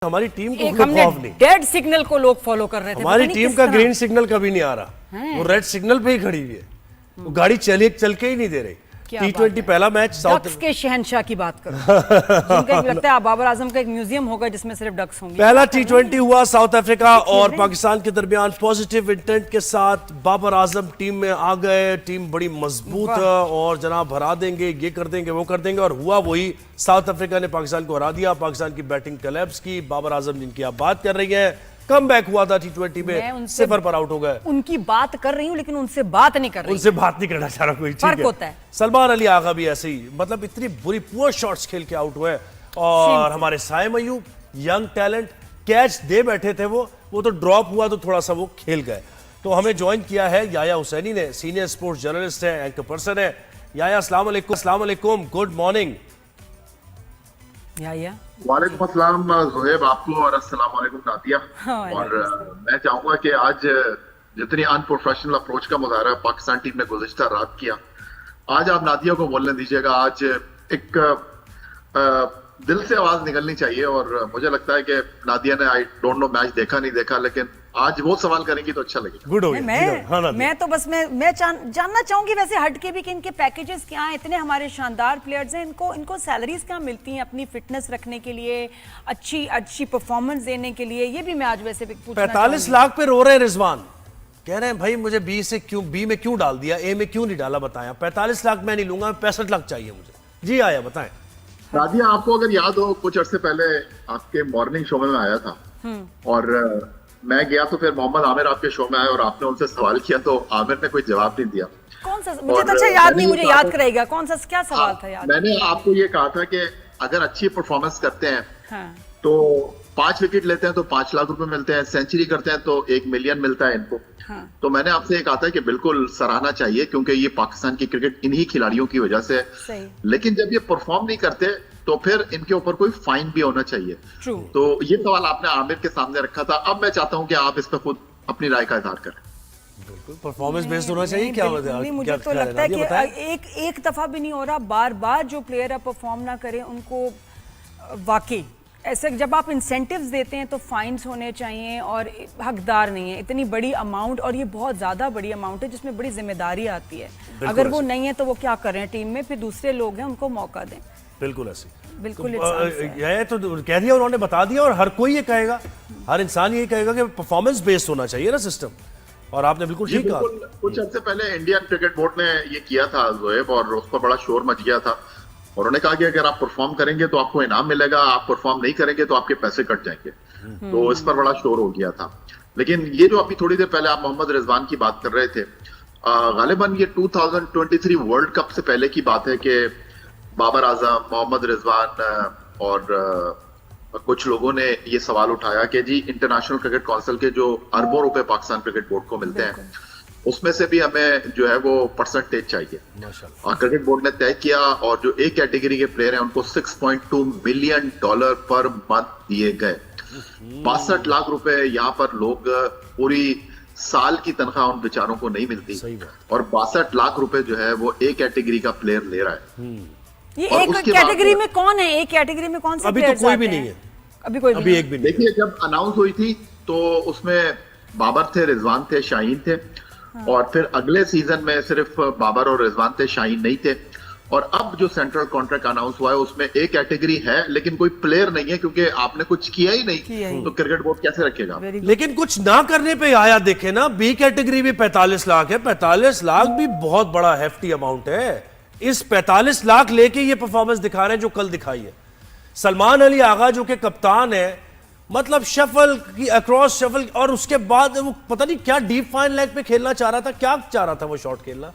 हमारी टीम को एक हमने डेड सिग्नल को लोग फॉलो कर रहे थे। हमारी टीम का ग्रीन सिग्नल कभी नहीं आ रहा, वो रेड सिग्नल पे ही खड़ी हुई है, वो गाड़ी चल के ही नहीं दे रही। T20 पहला मैच डक्स के शहंशाह की बात करो। जिनका लगता है बाबर आजम का एक म्यूजियम होगा जिसमें सिर्फ डक्स होंगी। पहला T20 हुआ साउथ अफ्रीका और पाकिस्तान के दरमियान पॉजिटिव इंटेंट के साथ बाबर आजम टीम में आ गए। टीम बड़ी मजबूत है और जनाब भरा देंगे, ये कर देंगे, वो कर देंगे, और हुआ वही। साउथ अफ्रीका ने पाकिस्तान को हरा दिया, पाकिस्तान की बैटिंग कोलैप्स की। बाबर आजम जिनकी आप बात कर रही है, कम बैक हुआ था T20 में, 0 पर आउट हो गए। उनकी बात कर रही हूँ लेकिन उनसे बात नहीं कर रही, उनसे बात नहीं करना चाह रहा कोई। फर्क होता है। सलमान अली आगा भी ऐसे ही, मतलब इतनी बुरी पुअर शॉट्स खेल के आउट हुए। और हमारे Saim Ayub young talent catch दे बैठे थे, वो तो ड्रॉप हुआ तो थोड़ा सा वो खेल गए। तो हमें ज्वाइन किया है याया हुसैनी ने, सीनियर स्पोर्ट्स जर्नलिस्ट है, एंकर पर्सन है। याया अस्सलाम वालेकुम, गुड मॉर्निंग। याया वालेकुम अस्सलाम ज़ुहैब आपको, और अस्सलाम वालेकुम नादिया। और मैं चाहूंगा कि आज जितनी अनप्रोफेशनल अप्रोच का मुजाहरा पाकिस्तान टीम ने गुज़िश्ता रात किया, आज आप नादिया को बोलने दीजिएगा। आज एक दिल से आवाज निकलनी चाहिए। और मुझे लगता है कि नादिया ने, आई डोंट नो मैच देखा नहीं देखा, लेकिन आज वो सवाल करेंगी तो अच्छा लगेगा। गुड हो गया। मैं तो बस मैं जानना चाहूंगी वैसे हटके भी कि इनके पैकेजेस क्या हैं। इतने हमारे शानदार प्लेयर्स हैं, इनको सैलरीज क्या मिलती हैं अपनी फिटनेस रखने के लिए, अच्छी परफॉर्मेंस देने के लिए? ये भी मैं आज वैसे 45 लाख पे रो रहे हैं रिजवान, कह रहे हैं भाई मुझे बी में क्यों डाल दिया, ए में क्यों नहीं डाला, बताया। 45 लाख मैं नहीं लूंगा, 65 लाख चाहिए मुझे। जी आया बताएं। नादिया, आपको अगर याद हो, कुछ अर्से पहले आपके मॉर्निंग शो में मैं आया था और मैं गया तो फिर मोहम्मद आमिर आपके शो में आए और आपने उनसे सवाल किया तो आमिर ने कोई जवाब नहीं दिया। कौन सा? मुझे तो अच्छा याद नहीं, मुझे याद कराएगा कौन सा, क्या सवाल था याद? मैंने आपको ये कहा था कि अगर अच्छी परफॉर्मेंस करते हैं तो 5 विकेट लेते हैं तो 5 लाख रुपए मिलते हैं, सेंचुरी करते हैं तो 1 मिलियन मिलता है इनको। तो मैंने आपसे ये कहा था कि बिल्कुल सराहना चाहिए, क्योंकि ये पाकिस्तान की क्रिकेट इन्हीं खिलाड़ियों की वजह से। लेकिन जब ये परफॉर्म नहीं करते तो फिर इनके ऊपर कोई फाइन भी होना चाहिए। तो ये सवाल आपने आमिर के सामने रखा था। अब मैं चाहता हूं कि आप इस पर खुद अपनी राय का इजहार करें। बिल्कुल परफॉर्मेंस बेस्ड होना चाहिए। क्या मुझे तो लगता है कि एक दफा भी नहीं हो रहा, बार बार जो प्लेयर परफॉर्म ना करें उनको वाकई ऐसे जब आप इंसेंटिव्स देते हैं तो फाइन्स होने चाहिए, और हकदार नहीं है इतनी बड़ी अमाउंट, और ये बहुत ज़्यादा बड़ी अमाउंट है जिसमें बड़ी जिम्मेदारी आती है। अगर वो नहीं है तो वो क्या करें टीम में, फिर दूसरे लोग हैं उनको मौका दें। बिल्कुल ऐसे बिल्कुल यह तो कह दिया उन्होंने, बता दिया, और हर कोई ये कहेगा, हर इंसान ये कहेगा कि परफॉर्मेंस बेस्ड होना चाहिए ना सिस्टम। और आपने बिल्कुल ठीक कहा। कुछ अर्से पहले इंडियन क्रिकेट बोर्ड ने ये किया था ज़ुहैब, और उस पर बड़ा शोर मच गया था। और उन्होंने कहा कि अगर आप परफॉर्म करेंगे तो आपको इनाम मिलेगा, आप परफॉर्म नहीं करेंगे तो आपके पैसे कट जाएंगे। तो इस पर बड़ा शोर हो गया था। लेकिन ये जो अभी थोड़ी देर पहले आप मोहम्मद रिजवान की बात कर रहे थे, गालिबन ये 2023 वर्ल्ड कप से पहले की बात है कि बाबर आजम, मोहम्मद रिजवान और कुछ लोगों ने ये सवाल उठाया कि जी इंटरनेशनल क्रिकेट काउंसिल के जो अरबों रुपए पाकिस्तान क्रिकेट बोर्ड को मिलते हैं, उसमें से भी हमें जो है वो परसेंटेज चाहिए। और क्रिकेट बोर्ड ने तय किया, और जो ए कैटेगरी के प्लेयर हैं उनको $6.2 मिलियन पर मंथ दिए गए। 62 लाख रुपए यहाँ पर लोग, पूरी साल की तनख्वाह उन बेचारों को नहीं मिलती, और 62 लाख रुपए जो है वो ए कैटेगरी का प्लेयर ले रहा है। ये एक कैटेगरी में कौन है? एक कैटेगरी में कौन से? अभी तो कोई भी नहीं है, अभी एक भी नहीं। देखिए, जब अनाउंस हुई थी तो उसमें बाबर थे, रिजवान थे, शाहीन थे। और फिर अगले सीजन में सिर्फ बाबर और रिजवान थे, शाहीन नहीं थे। और अब जो सेंट्रल कॉन्ट्रैक्ट अनाउंस हुआ है उसमें एक कैटेगरी है लेकिन कोई प्लेयर नहीं है, क्योंकि आपने कुछ किया ही नहीं तो क्रिकेट बोर्ड कैसे रखेगा? लेकिन कुछ ना करने पे आया, देखे ना, बी कैटेगरी भी 45 लाख है। 45 लाख भी बहुत बड़ा हेफ्टी अमाउंट है। इस 45 लाख लेके ये परफॉर्मेंस दिखा रहे हैं जो कल दिखाई है। सलमान अली आगा जो कि कप्तान है, मतलब शफल की अक्रॉस शफल, और उसके बाद वो पता नहीं क्या डीप फाइन लेग पे खेलना चाह रहा था, क्या चाह रहा था वो शॉट खेलना।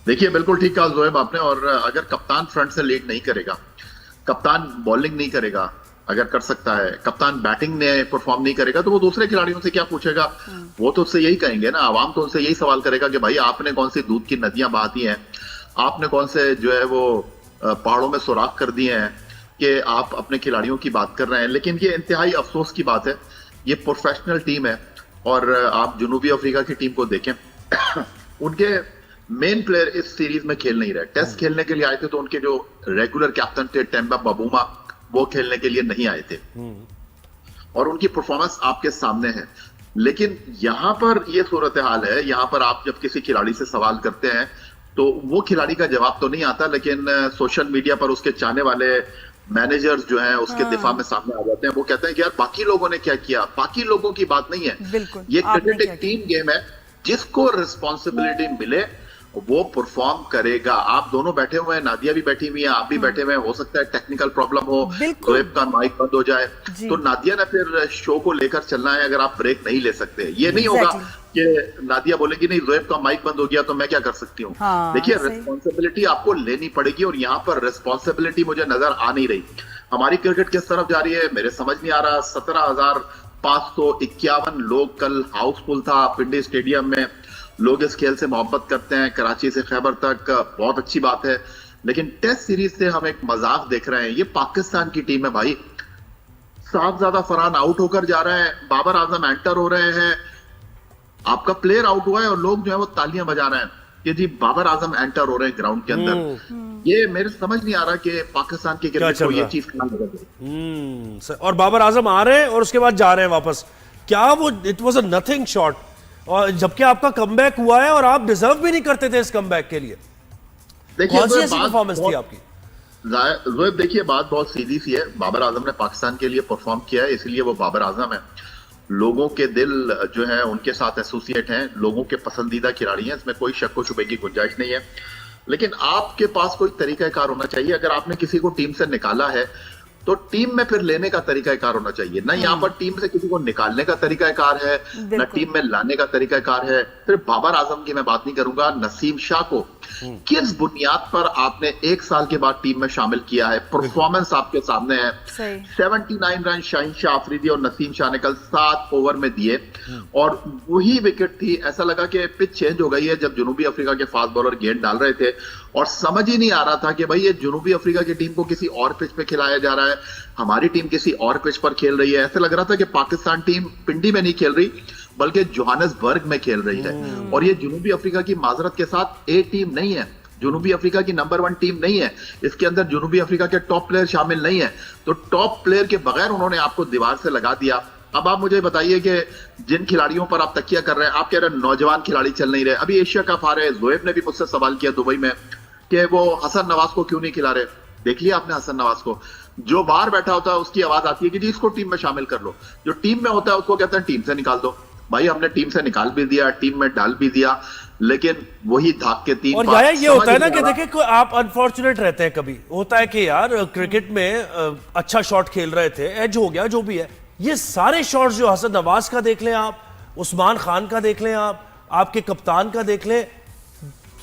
देखिए, बिल्कुल ठीक कहा ज़ुहैब आपने। और अगर कप्तान फ्रंट से लीड नहीं करेगा, कप्तान बॉलिंग नहीं करेगा, अगर कर सकता है, कप्तान बैटिंग ने परफॉर्म नहीं करेगा, तो वो दूसरे खिलाड़ियों से क्या पूछेगा? वो तो उससे यही कहेंगे ना, आवाम तो उनसे यही सवाल करेगा कि भाई आपने कौन सी दूध की नदियां बहाती हैं, आपने कौन से जो है वो पहाड़ों में सुराख कर दिए हैं कि आप अपने खिलाड़ियों की बात कर रहे हैं। लेकिन ये इंतहाई अफसोस की बात है, ये प्रोफेशनल टीम है। और आप जनूबी अफ्रीका की टीम को देखें, उनके मेन प्लेयर इस सीरीज में खेल नहीं रहे। टेस्ट खेलने के लिए आए थे तो उनके जो रेगुलर कैप्टन थे टेम्बा वो खेलने के लिए नहीं आए थे और उनकी परफॉर्मेंस आपके सामने है। लेकिन यहां पर ये सूरत हाल है, यहां पर आप जब किसी खिलाड़ी से सवाल करते हैं तो वो खिलाड़ी का जवाब तो नहीं आता, लेकिन सोशल मीडिया पर उसके चाहने वाले मैनेजर्स जो हैं उसके दिफा में सामने आ जाते हैं। वो कहते हैं कि यार बाकी लोगों ने क्या किया, बाकी लोगों की बात नहीं है। ये क्रिकेट एक टीम गेम है, जिसको रिस्पॉन्सिबिलिटी मिले वो परफॉर्म करेगा। आप दोनों बैठे हुए हैं, नादिया भी बैठी हुई है, आप भी बैठे हुए हैं, हो सकता है टेक्निकल प्रॉब्लम हो, जोएब का माइक बंद हो जाए, तो नादिया ने फिर शो को लेकर चलना है। अगर आप ब्रेक नहीं ले सकते, ये नहीं होगा कि नादिया बोलेगी नहीं जोएब का माइक बंद हो गया तो मैं क्या कर सकती हूँ। देखिए रिस्पॉन्सिबिलिटी आपको लेनी पड़ेगी और यहाँ पर रिस्पॉन्सिबिलिटी मुझे नजर आ नहीं रही। हमारी क्रिकेट किस तरफ जा रही है मेरे समझ नहीं आ रहा। 17,551 लोग कल हाउसफुल था पिंडी स्टेडियम में। लोग इस खेल से मोहब्बत करते हैं, कराची से खैबर तक, बहुत अच्छी बात है। लेकिन टेस्ट सीरीज से हम एक मजाक देख रहे हैं। ये पाकिस्तान की टीम है भाई, साहबजादा फरहान आउट होकर जा रहे हैं, बाबर आजम एंटर हो रहे हैं, आपका प्लेयर आउट हुआ है और लोग जो है वो तालियां बजा रहे हैं कि जी बाबर आजम एंटर हो रहे हैं ग्राउंड के अंदर। ये मेरे समझ नहीं आ रहा कि पाकिस्तान की क्रिकेट को ये चीज खराब लग रही है। और बाबर आजम आ रहे हैं और उसके बाद जा रहे हैं वापस। क्या वो it was a nothing shot, और जबकि आपका कमबैक हुआ है और आप डिजर्व भी नहीं करते थे इस कमबैक के लिए। देखिए कौन सी ऐसी परफॉर्मेंस थी आपकी? देखिए बात बहुत सीधी सी है। बाबर आजम ने पाकिस्तान के लिए परफॉर्म किया है, इसलिए वो बाबर आजम है। लोगों के दिल जो है उनके साथ एसोसिएट हैं, लोगों के पसंदीदा खिलाड़ी हैं, इसमें कोई शक व शुबे की गुंजाइश नहीं है। लेकिन आपके पास कोई तरीकाकार होना चाहिए। अगर आपने किसी को टीम से निकाला है तो टीम में फिर लेने का तरीकाकार होना चाहिए ना। यहाँ पर टीम से किसी को निकालने का तरीकाकार है, ना टीम में लाने का तरीकाकार है। फिर बाबर आजम की मैं बात नहीं करूंगा, नसीम शाह को किस बुनियाद पर आपने 1 साल के बाद टीम में शामिल किया है? परफॉर्मेंस आपके सामने है। 79 रन शाहीन शाह अफरीदी और नसीम शाह ने कल 7 ओवर में दिए और वही विकेट थी। ऐसा लगा कि पिच चेंज हो गई है जब जनूबी अफ्रीका के फास्ट बॉलर गेंद डाल रहे थे और समझ ही नहीं आ रहा था कि भाई ये जनूबी अफ्रीका की टीम को किसी और पिच पे खिलाया जा रहा है, हमारी टीम किसी और पिच पर खेल रही है। ऐसा लग रहा था कि पाकिस्तान टीम पिंडी में नहीं खेल रही बल्कि जोहानिसबर्ग में खेल रही है। और ये जनूबी अफ्रीका की माजरत के साथ ए टीम नहीं है, जनूबी अफ्रीका की नंबर 1 टीम नहीं है। इसके अंदर जनूबी अफ्रीका के टॉप प्लेयर शामिल नहीं है। तो टॉप प्लेयर के बगैर उन्होंने आपको दीवार से लगा दिया। अब आप मुझे बताइए कि जिन खिलाड़ियों पर आप तकिया कर रहे हैं, आप कह रहे हैं नौजवान खिलाड़ी चल नहीं रहे। अभी एशिया कप आ रहे हैं, जोएब ने भी मुझसे सवाल किया दुबई में कि वो हसन नवाज को क्यों नहीं खिला रहे। देख लिया आपने हसन नवाज को, जो बाहर बैठा होता है उसकी आवाज आती है कि जी इसको टीम में शामिल कर लो। जो टीम में होता है उसको कहते हैं टीम से निकाल दो। भाई हमने टीम से निकाल भी दिया, टीम में डाल भी दिया, लेकिन वही धाक के 3 और यार ये होता है ना कि देखिए आप अनफॉर्चुनेट रहते हैं। कभी होता है कि यार क्रिकेट में अच्छा शॉट खेल रहे थे, एज हो गया, जो भी है। ये सारे शॉट्स जो हसन नवाज का देख लें आप, उस्मान खान का देख लें आप, आपके कप्तान का देख लें,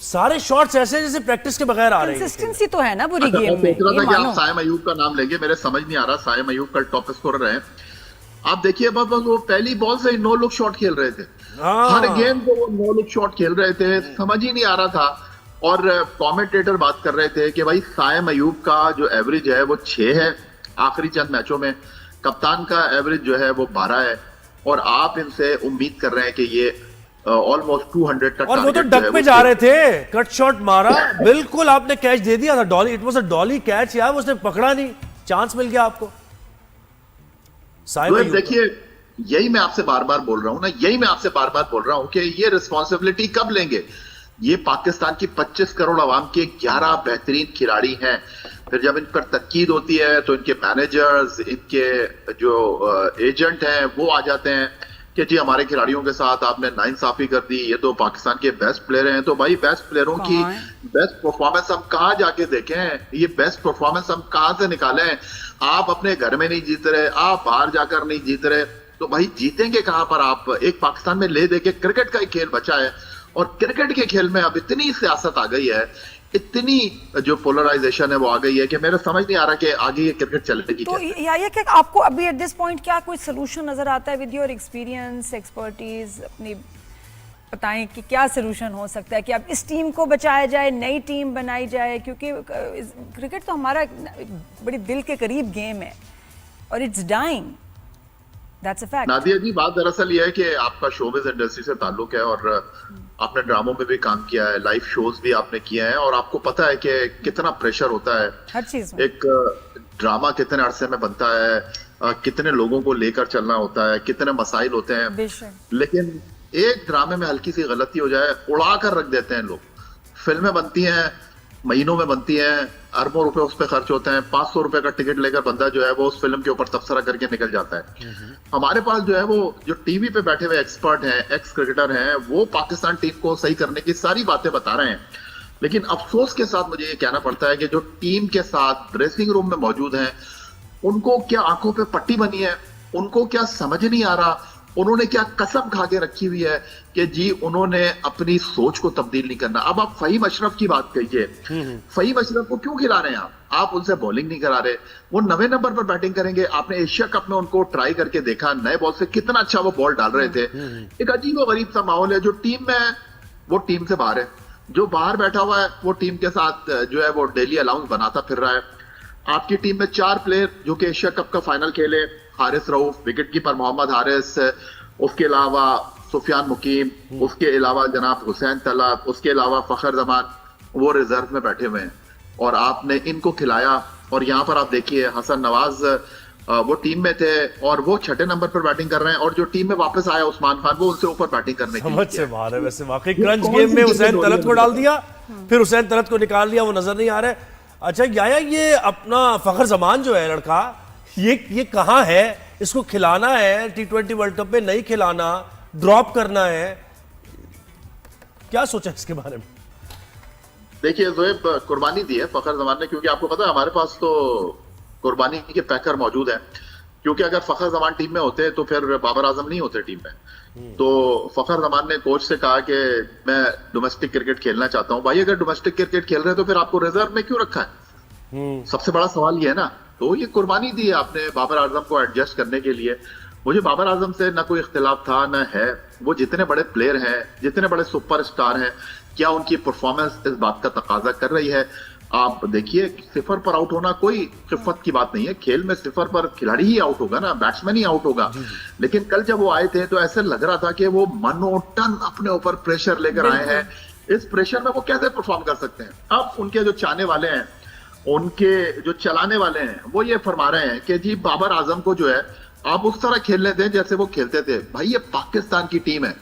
सारे शॉट्स ऐसे जैसे प्रैक्टिस के बगैर आ रहे हैं। कंसिस्टेंसी तो है ना पूरी गेम में। सोच रहा था कि आप साइम अयूब का नाम लेंगे, मेरे समझ नहीं आ रहा। साइम अयूब कल टॉप स्कोरर है। आप देखिए बस वो पहली बॉल से 9 लुक शॉट खेल रहे थे, हर गेंद को वो 9 लुक शॉट खेल रहे थे, समझ ही नहीं आ रहा था। और कमेंटेटर बात कर रहे थे कि भाई साइम अयूब का जो एवरेज है वो 6 है आखिरी चंद मैचों में, कप्तान का एवरेज जो है वो 12 है और आप इनसे उम्मीद कर रहे हैं कि ये ऑलमोस्ट 200 का। और वो तो डक पे जा रहे थे, कट शॉट मारा, बिल्कुल आपने कैच दे दिया था। Dolly, it was a Dolly catch यार, उसने पकड़ा नहीं, चांस मिल गया आपको। देखिए यही मैं आपसे बार बार बोल रहा हूं ना, यही मैं आपसे बार बार बोल रहा हूं कि ये रिस्पॉन्सिबिलिटी कब लेंगे? ये पाकिस्तान की 25 करोड़ आवाम के 11 बेहतरीन खिलाड़ी हैं। फिर जब इन पर तनकीद होती है तो इनके मैनेजर्स, इनके जो एजेंट हैं वो आ जाते हैं कि जी हमारे खिलाड़ियों के साथ आपने नाइंसाफी कर दी, ये तो पाकिस्तान के बेस्ट प्लेयर हैं। तो भाई बेस्ट प्लेयरों की बेस्ट परफॉर्मेंस हम कहाँ जाके देखें? ये बेस्ट परफॉर्मेंस हम कहाँ से निकालें? आप अपने घर में नहीं जीत रहे, आप बाहर जाकर नहीं जीत रहे, तो भाई जीतेंगे कहाँ पर आप? एक पाकिस्तान में ले दे के क्रिकेट का एक खेल बचा है और क्रिकेट के खेल में अब इतनी सियासत आ गई है, इतनी जो पोलराइजेशन है वो आ गई है कि मेरे समझ नहीं आ रहा कि आगे ये क्रिकेट चलेगी। तो या क्या आपको अभी एट दिस पॉइंट क्या कोई सोल्यूशन नजर आता है विद योर एक्सपीरियंस, एक्सपर्टीज? अपनी बताएं कि क्या सोल्यूशन हो सकता है कि अब इस टीम को बचाया जाए, नई टीम बनाई जाए? क्योंकि क्रिकेट तो हमारा बड़ी दिल के करीब गेम है और it's dying, that's a fact. Nadia ji बात दरअसल ये है कि आपका शोबिज़ इंडस्ट्री से ताल्लुक है और आपने ड्रामों में भी काम किया है, लाइव शोज भी आपने किए हैं और आपको पता है कि कितना प्रेशर होता है हर चीज में। एक ड्रामा कितने अरसे में बनता है, कितने लोगों को लेकर चलना होता है, कितने मसाइल होते हैं, बेशक। लेकिन एक ड्रामे में हल्की सी गलती हो जाए, उड़ा कर रख देते हैं लोग। फिल्में बनती हैं, महीनों में बनती हैं, अरबों रुपए उस पर खर्च होते हैं, 500 रुपए का टिकट लेकर बंदा जो है वो उस फिल्म के ऊपर तबसरा करके निकल जाता है। हमारे पास जो है वो जो टीवी पे बैठे हुए एक्सपर्ट हैं, एक्स क्रिकेटर हैं, वो पाकिस्तान टीम को सही करने की सारी बातें बता रहे हैं, लेकिन अफसोस के साथ मुझे ये कहना पड़ता है कि जो टीम के साथ ड्रेसिंग रूम में मौजूद हैं, उनको क्या आंखों पे पट्टी बनी है, उनको क्या समझ नहीं आ रहा, उन्होंने क्या कसम खा के रखी हुई है कि जी उन्होंने अपनी सोच को तब्दील नहीं करना। अब आप फहीम अशरफ की बात कहिए, फहीम अशरफ को क्यों खिला रहे हैं आप उनसे बॉलिंग नहीं करा रहे, वो 9वें नंबर पर बैटिंग करेंगे। आपने एशिया कप में उनको ट्राई करके देखा, नए बॉल से कितना अच्छा वो बॉल डाल रहे थे। एक अजीब और गरीब सा माहौल है, जो टीम में है वो टीम से बाहर है, जो बाहर बैठा हुआ है वो टीम के साथ जो है वो डेली अलाउंस बनाता फिर रहा है। आपकी टीम में 4 प्लेयर जो कि एशिया कप का फाइनल खेले, हारिस रऊफ, विकेटकीपर मोहम्मद हारिस, उसके अलावा सुफियान मुकीम, उसके अलावा जनाब हुसैन तलब, उसके अलावा फखर जमान, वो रिजर्व में बैठे हुए हैं और आपने इनको खिलाया। और यहाँ पर आप देखिए हसन नवाज वो टीम में थे और वो 6ठे नंबर पर बैटिंग कर रहे हैं, और जो टीम में वापस आया उस्मान खान वो उनसे ऊपर बैटिंग करने की समझ से बाहर है। वैसे वाकई क्रंच गेम में हुसैन तलत को डाल दिया, फिर हुसैन तलत को निकाल दिया, वो नजर नहीं आ रहा है। अच्छा याया, ये अपना फखर जमान जो है लड़का, ये कहाँ है? इसको खिलाना है T20 वर्ल्ड कप में, नहीं खिलाना, ड्रॉप करना है, क्या सोचा इसके बारे में? देखिए जोएब, कुर्बानी दी है फखर जमान ने, क्योंकि आपको पता है हमारे पास तो कुर्बानी के पैकर मौजूद हैं। क्योंकि अगर फखर जमान टीम में होते तो फिर बाबर आजम नहीं होते टीम में। तो फखर जमान ने कोच से कहा कि मैं डोमेस्टिक क्रिकेट खेलना चाहता हूं। भाई अगर डोमेस्टिक क्रिकेट खेल रहे हैं तो फिर आपको रिजर्व में क्यों रखा है? सबसे बड़ा सवाल ये है ना। तो ये कुर्बानी दी है आपने बाबर आजम को एडजस्ट करने के लिए। मुझे बाबर आजम से ना कोई इख्तिलाफ था ना है, वो जितने बड़े प्लेयर हैं, जितने बड़े सुपरस्टार हैं, क्या उनकी परफॉर्मेंस इस बात का तकाजा कर रही है? आप देखिए, 0 पर आउट होना कोई खिफत की बात नहीं है। खेल में 0 पर खिलाड़ी ही आउट होगा ना, बैट्समैन ही आउट होगा। लेकिन कल जब वो आए थे तो ऐसे लग रहा था कि वो मनोटन अपने ऊपर प्रेशर लेकर आए हैं। इस प्रेशर में वो कैसे परफॉर्म कर सकते हैं? अब उनके जो चाहने वाले हैं, उनके जो चलाने वाले हैं, वो ये फरमा रहे हैं कि जी बाबर आजम को जो है आप उस तरह खेलने दें जैसे वो खेलते थे। भाई ये पाकिस्तान की टीम है,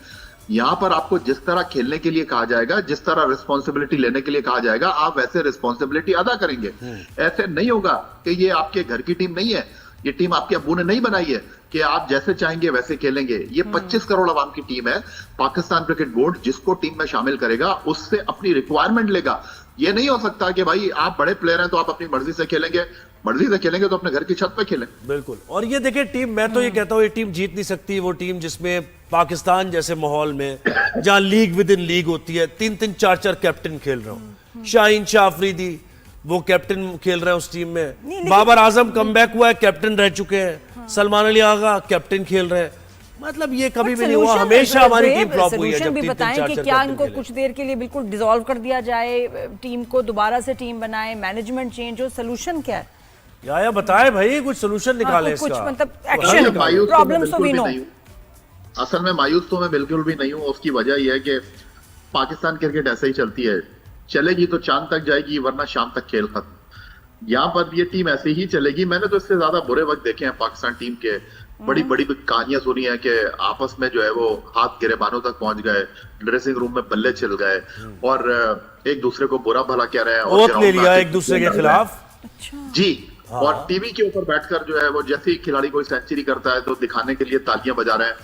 यहां पर आपको जिस तरह खेलने के लिए कहा जाएगा, जिस तरह रिस्पॉन्सिबिलिटी लेने के लिए कहा जाएगा, आप वैसे रिस्पॉन्सिबिलिटी अदा करेंगे। ऐसे नहीं होगा कि ये आपके घर की टीम नहीं है, ये टीम आपके अब्बू ने नहीं बनाई है कि आप जैसे चाहेंगे वैसे खेलेंगे। ये 25 करोड़ आवाम की टीम है। पाकिस्तान क्रिकेट बोर्ड जिसको टीम में शामिल करेगा उससे अपनी रिक्वायरमेंट लेगा। ये नहीं हो सकता कि भाई आप बड़े प्लेयर हैं तो आप अपनी मर्जी से खेलेंगे, मर्जी से खेलेंगे तो अपने घर की छत पे खेलें। बिल्कुल। और ये देखिए टीम, मैं तो ये कहता हूँ ये टीम जीत नहीं सकती। वो टीम जिसमें पाकिस्तान जैसे माहौल में, जहां लीग विद इन लीग होती है, 3-3 4-4 कैप्टन खेल रहे हो, शाहीन शाह अफरीदी वो कैप्टन खेल रहे हैं उस टीम में, बाबर आजम कमबैक हुआ है, कैप्टन रह चुके हैं, सलमान अली आगा कैप्टन खेल रहे हैं। मतलब ये कभी भी नहीं हुआ, हमेशा हमारी टीम फ्लॉप हुई है। जब भी बताएं कि क्या इनको कुछ देर के लिए बिल्कुल डिसॉल्व कर दिया जाए, टीम को दोबारा से टीम बनाए, मैनेजमेंट चेंज हो, सोल्यूशन क्या है? या बताए भाई, कुछ सोल्यूशन निकाले कुछ इसका। मतलब एक्शन, प्रॉब्लम्स तो भी नो। असल में मायूस तो मैं बिल्कुल भी नहीं हूँ। उसकी वजह यह है कि पाकिस्तान क्रिकेट ऐसे ही चलती है, चलेगी तो चांद तक जाएगी वरना शाम तक खेल खत्म। यहाँ पर ये टीम ऐसे ही चलेगी। मैंने तो इससे ज्यादा बुरे वक्त देखे हैं पाकिस्तान टीम के। बड़ी बड़ी कहानियां सुनी है कि आपस में जो है वो हाथ गिरेबानों तक पहुंच गए, ड्रेसिंग रूम में बल्ले छिल गए और एक दूसरे को बुरा भला कह रहे हैं और ले लिया एक दूसरे के खिलाफ। जी। और टीवी के ऊपर बैठकर जो है वो जैसे ही खिलाड़ी कोई सेंचुरी करता है तो दिखाने के लिए तालियां बजा रहे हैं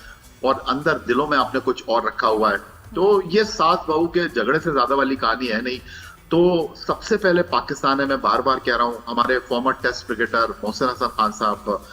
और अंदर दिलों में आपने कुछ और रखा हुआ है। तो ये सास बहू के झगड़े से ज्यादा वाली कहानी है नहीं। तो सबसे पहले पाकिस्तान है, मैं बार बार कह रहा हूँ, हमारे former test cricketer Mohsin Hasan Khan साहब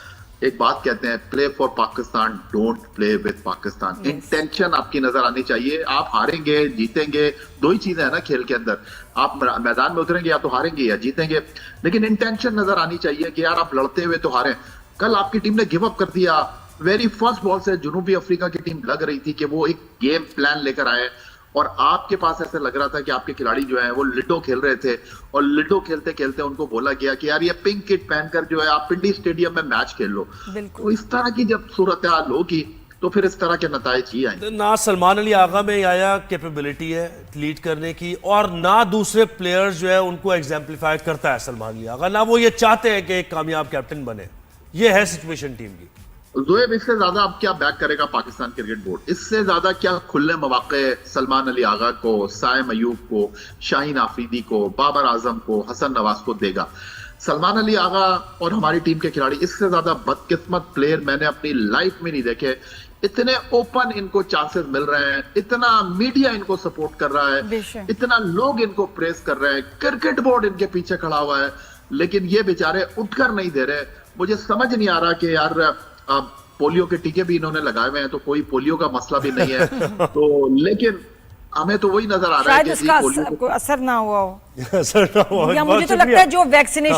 एक बात कहते हैं, play for Pakistan, don't play with Pakistan. Intention आपकी नजर आनी चाहिए। आप हारेंगे जीतेंगे, दो ही चीजें हैं ना खेल के अंदर। आप मैदान में उतरेंगे या तो हारेंगे या जीतेंगे, लेकिन इंटेंशन नजर आनी चाहिए कि यार आप लड़ते हुए तो हारें। कल आपकी टीम ने गिव अप कर दिया। वेरी फर्स्ट बॉल से जनूबी अफ्रीका की टीम लग रही थी कि वो एक गेम प्लान लेकर आए और आपके पास ऐसे लग रहा था कि आपके खिलाड़ी जो है वो लिडो खेल रहे थे और लिडो खेलते खेलते उनको बोला गया कि यार ये पिंक किट पहनकर जो है आप पिंडी स्टेडियम में मैच खेल लो। तो इस तरह की जब सूरत हाल होगी तो फिर इस तरह के नताइज ही आएंगे। ना सलमान अली आगा में आया कैपेबिलिटी है लीड करने की, और ना दूसरे प्लेयर्स जो है उनको एग्जाम्पलीफाई करता है सलमान अली आगा, ना वो ये चाहते हैं कि एक कामयाब कैप्टन बने। ये है सिचुएशन टीम की। जोएब, इससे ज्यादा अब क्या बैक करेगा पाकिस्तान क्रिकेट बोर्ड? इससे ज्यादा क्या खुले मौके सलमान अली आगा को, साइम अयूब को, शाहीन आफरीदी को, बाबर आजम को, हसन नवाज को देगा? सलमान अली आगा और हमारी टीम के खिलाड़ी, इससे ज्यादा बदकिस्मत प्लेयर मैंने अपनी लाइफ में नहीं देखे। इतने ओपन इनको चांसेस मिल रहे हैं, इतना मीडिया इनको सपोर्ट कर रहा है, इतना लोग इनको प्रेस कर रहे हैं, क्रिकेट बोर्ड इनके पीछे खड़ा हुआ है, लेकिन ये बेचारे उठकर नहीं दे रहे। मुझे समझ नहीं आ रहा कि यार पोलियो के टीके भी इन्होंने लगाए हुए हैं, तो कोई पोलियो का मसला भी नहीं है तो, लेकिन हमें तो वही नजर आ रहा है शायद इसका असर ना हुआ हो असर ना हुआ। या मुझे तो लगता है जो वैक्सीनेशन